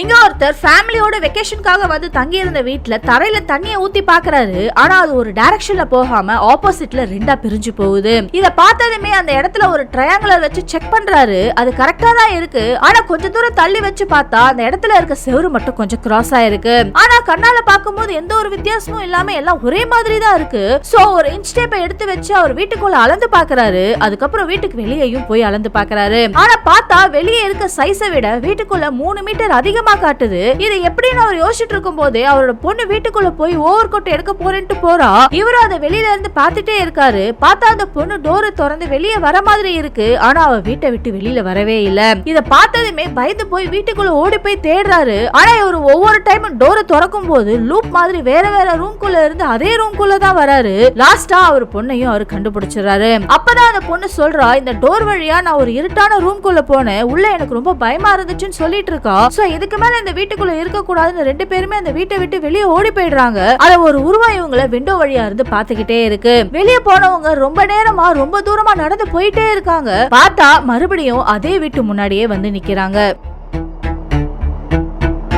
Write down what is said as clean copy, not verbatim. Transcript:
இங்க ஒருத்தர் ஃபேமிலியோட வெக்கேஷனுக்காக வந்து தங்கி இருந்த வீட்டுல தரையில தண்ணிய ஊத்தி பாக்குறாரு. ஆனா அது ஒரு டைரக்ஷன்ல போகாம ஆப்போசிட்ல ரெண்டா பிரிஞ்சு போகுது. இத பார்த்ததுமே அந்த இடத்துல ஒரு ட்ரையாங்குலர் வச்சு செக் பண்றாரு. அது கரெக்டா தான் இருக்கு. ஆனா கொஞ்ச தூரம் தள்ளி வச்சு பார்த்தா அந்த இடத்துல இருக்க செவுரு மட்டும் கொஞ்சம் கிராஸ் ஆயிருக்கு. ஆனா கண்ணால பாக்கும்போது எந்த ஒரு வித்தியாசமும் இல்லாம எல்லாம் ஒரே மாதிரி தான் இருக்கு. சோ ஒரு இன்ச் டேப்பை எடுத்து வச்சு அவர் வீட்டுக்குள்ள அளந்து பாக்குறாரு. அதுக்கப்புறம் வீட்டுக்கு வெளியேயும் போய் அளந்து பாக்குறாரு. ஆனா பார்த்தா வெளியே இருக்க சைஸை விட வீட்டுக்குள்ள 3 மீட்டர் அதிகமா காட்டுது. இது எப்படின்னு அவர் யோசிச்சுட்டு இருக்கும் போதே அவரோட பொண்ணு வீட்டுக்குள்ள போய் ஓவர் கோட் எடுக்க போறேன்ட்டு போறா. இவரும் அதை வெளியில இருந்து பாத்துட்டே இருக்காரு. பார்த்தா அந்த பொண்ணு டோரை திறந்து வெளியே வர மாதிரி இருக்கு. ஆனா அவ வீட்டை விட்டு வெளியில வரவே இல்ல. இத பார்த்ததுமே பயந்து போய் வீட்டுக்குள்ள ஓடி போய் தேடுறாரு. ஆனா இவர் ஒவ்வொரு டைம் டோரை திறக்கும் போது லூப் மாதிரி வேற வேற ரூம்குள்ள இருந்து அதே ரூம்குள்ள தான் வராரு. லாஸ்டா அவர் பொண்ணையும் அவர் கண்டுபிடிச்சிடறாரு. அப்பதான் அந்த பொண்ணு சொல்றா, இந்த டோர் வழியா நான் ஒரு இருட்டான ரூம்குள்ள போனேன். உள்ள எனக்கு ரொம்ப பயமா இருந்துச்சுன்னு சொல்லிட்டு இருக்கா. சோ இதுக்கு மேல இந்த வீட்டுக்குள்ள இருக்க கூடாதுன்னு ரெண்டு பேருமே அந்த வீட்டை விட்டு வெளியே ஓடி போயிடுறாங்க. அத ஒரு உருவம் இவங்கள விண்டோ வழியா இருந்து பாத்துக்கிட்டே இருக்கு. வெளியே போனவங்க ரொம்ப நேரமா ரொம்ப தூரமா நடந்து போயிட்டே இருக்காங்க. பார்த்தா மறுபடியும் அதே வீட்டு முன்னாடியே வந்து நிக்கிறாங்க.